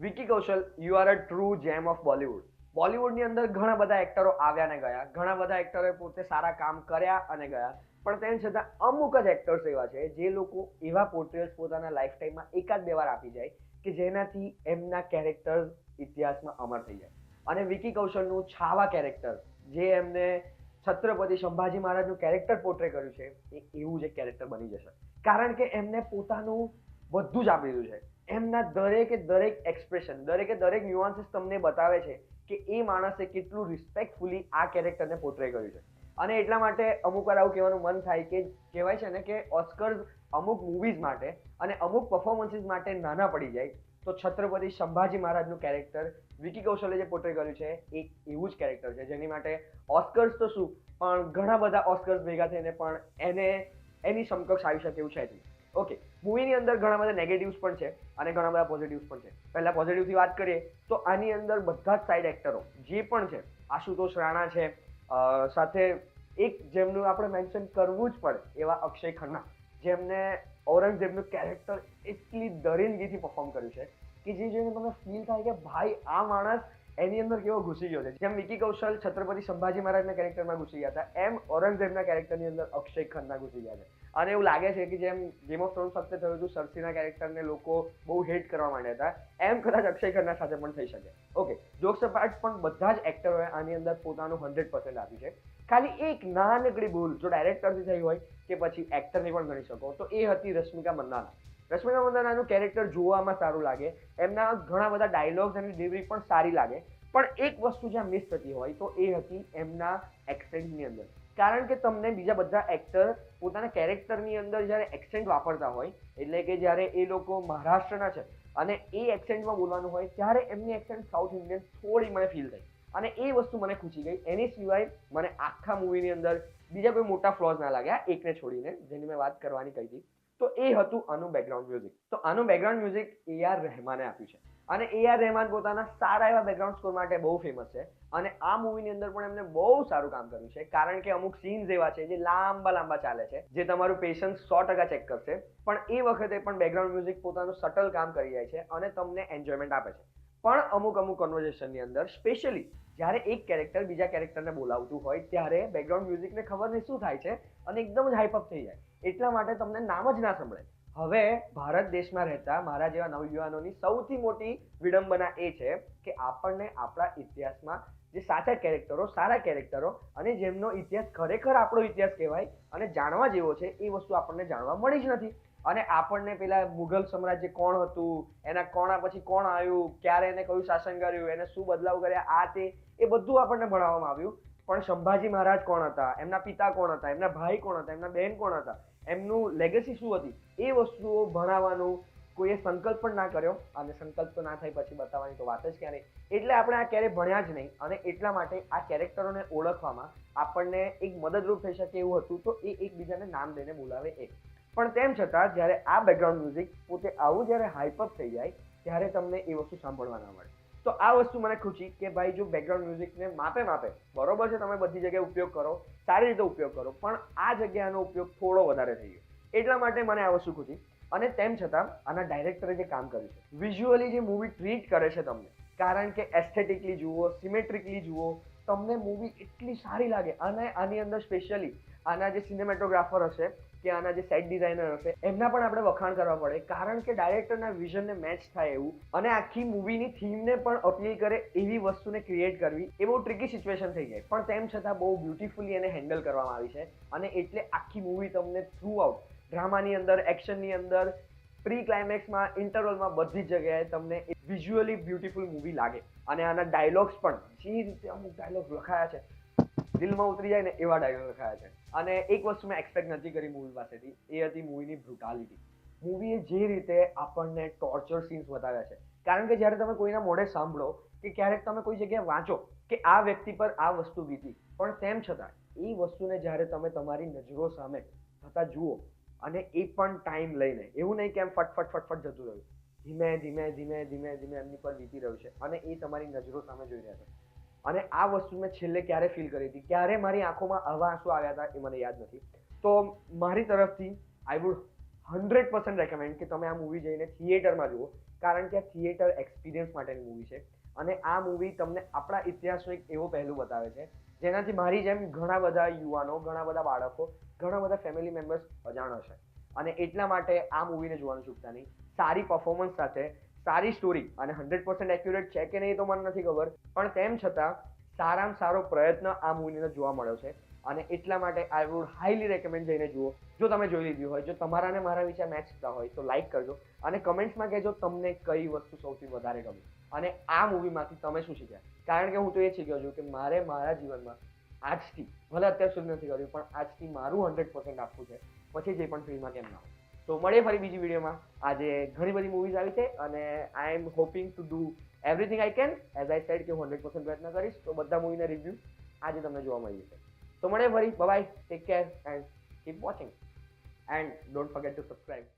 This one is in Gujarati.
Vicky Kaushal, you are a true જેમ ઓફ બોલિવૂડ. બોલિવૂડની અંદર ઘણા બધા એક્ટરો આવ્યા ને ગયા, ઘણા બધા એક્ટરોએ પોતે સારા કામ કર્યા અને ગયા, પણ તેમ છતાં અમુક જ એક્ટર્સ એવા છે જે લોકો એવા પોર્ટ્રેટ્સ પોતાના લાઈફ ટાઈમમાં એકાદ બે વાર આપી જાય કે જેનાથી એમના કેરેક્ટર ઇતિહાસમાં અમર થઈ જાય. અને વિકી કૌશલનું છાવા કેરેક્ટર, જે એમને છત્રપતિ સંભાજી મહારાજનું કેરેક્ટર પોર્ટ્રે કર્યું છે, એ એવું જ એક કેરેક્ટર બની જશે. કારણ કે એમને પોતાનું બધું જ આપી દીધું છે. એમના દરેકે દરેક એક્સપ્રેશન, દરેકે દરેક ન્યુઆન્સીસ તમને બતાવે છે કે એ માણસે કેટલું રિસ્પેક્ટફુલી આ કેરેક્ટરને પોર્ટ્રે કર્યું છે. અને એટલા માટે અમુક વાર આવું કહેવાનું મન થાય કે કહેવાય છે ને કે ઓસ્કર્સ અમુક મૂવીઝ માટે અને અમુક પરફોર્મન્સીસ માટે નાના પડી જાય, તો છત્રપતિ સંભાજી મહારાજનું કેરેક્ટર વિકી કૌશલે જે પોર્ટ્રે કર્યું છે એ એવું જ કેરેક્ટર છે જેની માટે ઓસ્કર્સ તો શું, પણ ઘણા બધા ઓસ્કર્સ ભેગા થઈને પણ એને એની સમકક્ષ આવી શકે એવું છે જ. ઓકે, મૂવીની અંદર ઘણા બધા નેગેટિવ્સ પણ છે અને ઘણા બધા પોઝિટિવ્સ પણ છે. પહેલા પોઝિટિવથી વાત કરીએ તો આની અંદર બધા જ સાઇડ એક્ટરો જે પણ છે, આશુતોષ રાણા છે, સાથે એક જેમનું આપણે મેન્શન કરવું જ પડે એવા અક્ષય ખન્ના, જેમને ઔરંગઝેબનું કેરેક્ટર એટલી દરિંદગીથી પરફોર્મ કર્યું છે કે જે જોઈને તમને ફીલ થાય કે ભાઈ આ માણસ એની અંદર કેવો ઘૂસી ગયો છે. જેમ વિકી કૌશલ છત્રપતિ સંભાજી મહારાજના કેરેક્ટરમાં ઘૂસી ગયા હતા, એમ ઔરંગઝેબના કેરેક્ટરની અંદર અક્ષય ખન્ના ઘૂસી ગયા છે. અને એવું લાગે છે કે જેમ ગેમ ઓફ થ્રોન્સ સાથે થયું હતું, સર્સીના કેરેક્ટરને લોકો બહુ હેટ કરવા માંડ્યા હતા, એમ કદાચ અક્ષય ખન્ના સાથે પણ થઈ શકે. ઓકે, જોક્સ અપાર્ટ, પણ બધા જ એક્ટરોએ આની અંદર પોતાનું 100% આપ્યું છે. ખાલી એક નાનકડી ભૂલ જો ડાયરેક્ટરથી થઈ હોય કે પછી એક્ટરની પણ ગણી શકો તો એ હતી રશ્મિકા મંદાના. રશ્મિકા મંદાનાનું કેરેક્ટર જોવામાં સારું લાગે, એમના ઘણા બધા ડાયલોગ્સ અને ડિલિવરી પણ સારી લાગે, પણ એક વસ્તુ જ્યાં મિસ થતી હોય તો એ હતી એમના એક્સેન્ટની અંદર. કારણ કે તમને બીજા બધા એક્ટર પોતાના કેરેક્ટરની અંદર જ્યારે એક્સેન્ટ વાપરતા હોય, એટલે કે જ્યારે એ લોકો મહારાષ્ટ્રના છે અને એ એક્સેન્ટમાં બોલવાનું હોય ત્યારે એમની એક્સેન્ટ સાઉથ ઇન્ડિયન થોડી મને ફીલ થઈ અને એ વસ્તુ મને ખૂચી ગઈ. એની સિવાય મને આખા મૂવીની અંદર બીજા કોઈ મોટા ફ્લોઝ ના લાગ્યા, એકને છોડીને, જેની મેં વાત કરવાની કહી હતી, તો એ હતું આનું બેકગ્રાઉન્ડ મ્યુઝિક. તો આનું બેકગ્રાઉન્ડ મ્યુઝિક એ.આર. રહેમાને આપ્યું છે અને એ.આર. રહેમાન પોતાના સારા એવા બેકગ્રાઉન્ડ સ્કોર માટે બહુ ફેમસ છે અને આ મૂવીની અંદર પણ એમને બહુ સારું કામ કર્યું છે. કારણ કે અમુક સીન્સ એવા છે જે લાંબા લાંબા ચાલે છે, જે તમારું પેશન્સ 100% ચેક કરશે, પણ એ વખતે પણ બેકગ્રાઉન્ડ મ્યુઝિક પોતાનું સટલ કામ કરી જાય છે અને તમને એન્જોયમેન્ટ આપે છે. પણ અમુક કન્વર્ઝેશનની અંદર, સ્પેશિયલી જ્યારે એક કેરેક્ટર બીજા કેરેક્ટરને બોલાવતું હોય ત્યારે બેકગ્રાઉન્ડ મ્યુઝિકને ખબર નહીં શું થાય છે અને એકદમ જ હાઈપઅપ થઈ જાય, એટલા માટે તમને નામ જ ના સંભળે. હવે ભારત દેશમાં રહેતા મારા જેવા નવયુવાનોની સૌથી મોટી વિડંબના એ છે કે આપણને આપણા ઇતિહાસમાં જે સાચા કેરેક્ટરો, સારા કેરેક્ટરો અને જેમનો ઇતિહાસ ખરેખર આપણો ઇતિહાસ કહેવાય અને જાણવા જેવો છે, એ વસ્તુ આપણને જાણવા મળી જ નથી. અને આપણને પેલા મુઘલ સામ્રાજ્ય કોણ હતું, એના કોણા પછી કોણ આવ્યું, ક્યારે એને કયું શાસન કર્યું, એને શું બદલાવ કર્યા, આ તે એ બધું આપણને ભણાવવામાં આવ્યું. પણ સંભાજી મહારાજ કોણ હતા, એમના પિતા કોણ હતા, એમના ભાઈ કોણ હતા, એમના બહેન કોણ હતા, એમનું લેગેસી શું હતી, એ વસ્તુઓ ભણાવવાનું કોઈએ સંકલ્પ પણ ના કર્યો અને સંકલ્પ તો ના થઈ પછી બતાવવાની તો વાત જ ક્યારે. એટલે આપણે આ ક્યારે ભણ્યા જ નહીં અને એટલા માટે આ કેરેક્ટરોને ઓળખવામાં આપણને એક મદદરૂપ થઈ શકે એવું હતું, તો એ એકબીજાને નામ દઈને બોલાવે એ. પણ તેમ છતાં જ્યારે આ બેકગ્રાઉન્ડ મ્યુઝિક પોતે આવું જ્યારે હાઈપઅપ થઈ જાય ત્યારે તમને એ વસ્તુ સાંભળવા ના મળે. તો આ વસ્તુ મને ખુશી કે ભાઈ જો બેકગ્રાઉન્ડ મ્યુઝિકને માપે માપે બરોબર છે, તમે બધી જગ્યાએ ઉપયોગ કરો, સારી રીતે ઉપયોગ કરો, પણ આ જગ્યાનો ઉપયોગ થોડો વધારે થઈ ગયો, એટલા માટે મને આ વસ્તુ ખુશી. અને તેમ છતાં આના ડાયરેક્ટરે જે કામ કર્યું છે, વિઝ્યુઅલી જે મૂવી ટ્રીટ કરે છે તમને, કારણ કે એસ્થેટિકલી જુઓ, સિમેટ્રિકલી જુઓ, તમને મૂવી એટલી સારી લાગે. અને આની અંદર સ્પેશિયલી આના જે સિનેમેટોગ્રાફર હશે કે આના જે સેટ ડિઝાઇનર હશે એમના પણ આપણે વખાણ કરવા પડે, કારણ કે ડાયરેક્ટરના વિઝનને મેચ થાય એવું અને આખી મૂવીની થીમને પણ અપીલ કરે એવી વસ્તુને ક્રિએટ કરવી એ બહુ ટ્રિકી સિચ્યુએશન થઈ જાય, પણ તેમ છતાં બહુ બ્યુટીફુલી એને હેન્ડલ કરવામાં આવી છે. અને એટલે આખી મૂવી તમને થ્રુ આઉટ, ડ્રામાની અંદર, એક્શનની અંદર, પ્રી ક્લાઇમેક્સમાં, ઇન્ટરવલમાં, બધી જગ્યાએ તમને વિઝ્યુઅલી બ્યુટીફુલ મૂવી લાગે. અને આના ડાયલોગ્સ પણ જે રીતે અમુક ડાયલોગ લખાયા છે, દિલમાં ઉતરી જાય ને એવા ડાયલોગ લખાયા છે. અને એક વસ્તુ મેં એક્સપેક્ટ નથી કરી મૂવી પાસેથી, એ હતી મૂવીની બ્રુટાલિટી. મૂવીએ જે રીતે આપણને ટોર્ચર સીન્સ બતાવ્યા છે, કારણ કે જ્યારે તમે કોઈના મોઢે સાંભળો કે ક્યારેક તમે કોઈ જગ્યાએ વાંચો કે આ વ્યક્તિ પર આ વસ્તુ વીતી, પણ તેમ છતાં એ વસ્તુને જ્યારે તમે તમારી નજરો સામે થતા જુઓ અને એ પણ ટાઈમ લઈને, એવું નહીં કે એમ ફટફટ ફટફટ જતું રહ્યું, ધીમે ધીમે ધીમે ધીમે ધીમે એમની પર વીતી રહ્યું છે અને એ તમારી નજરો સામે જોઈ રહ્યા છે. અને આ વસ્તુ મેં છેલ્લે ક્યારે ફીલ કરી હતી, ક્યારે મારી આંખોમાં આવા આંસુ આવ્યા હતા એ મને યાદ નથી. તો મારી તરફથી આઈ વુડ 100% રેકમેન્ડ કે તમે આ મૂવી જઈને થિયેટરમાં જુઓ, કારણ કે આ થિયેટર એક્સપિરિયન્સ માટેની મૂવી છે અને આ મૂવી તમને આપણા ઇતિહાસનો એક એવો પહેલું બતાવે છે જેનાથી મારી જેમ ઘણા બધા યુવાનો, ઘણા બધા બાળકો, ઘણા બધા ફેમિલી મેમ્બર્સ અજાણ હશે અને એટલા માટે આ મૂવીને જોવાનું ચૂકતા નહીં. સારી પરફોર્મન્સ સાથે સારી સ્ટોરી અને 100% એક્યુરેટ છે કે નહીં તો મને નથી ખબર, પણ તેમ છતાં સારામાં સારો પ્રયત્ન આ મૂવીને જોવા મળ્યો છે અને એટલા માટે આઈ વુડ હાઈલી રેકમેન્ડ જઈને જુઓ. જો તમે જોઈ લીધી હોય, જો તમારા ને મારા વિશે મેચ થતા હોય તો લાઈક કરજો અને કમેન્ટ્સમાં કહેજો તમને કઈ વસ્તુ સૌથી વધારે ગમી અને આ મૂવીમાંથી તમે શું શીખ્યા. કારણ કે હું તો એ જ શીખ્યો છું કે મારે મારા જીવનમાં આજથી, ભલે અત્યાર સુધી નથી કર્યું, પણ આજથી મારું 100% આપવું છે, પછી જે પણ ફિલ્મમાં કેમ ના હોય. તો મળીએ ફરી બીજી વિડીયોમાં. આજે ઘણી બધી મૂવીઝ આવી છે અને I am hoping to do everything I can. As I said કે હું 100% પ્રયત્ન કરીશ તો બધા મૂવીના રિવ્યુ આજે તમને જોવા મળી જશે. તો મળીએ ફરી. Bye, take care and keep watching and don't forget to subscribe.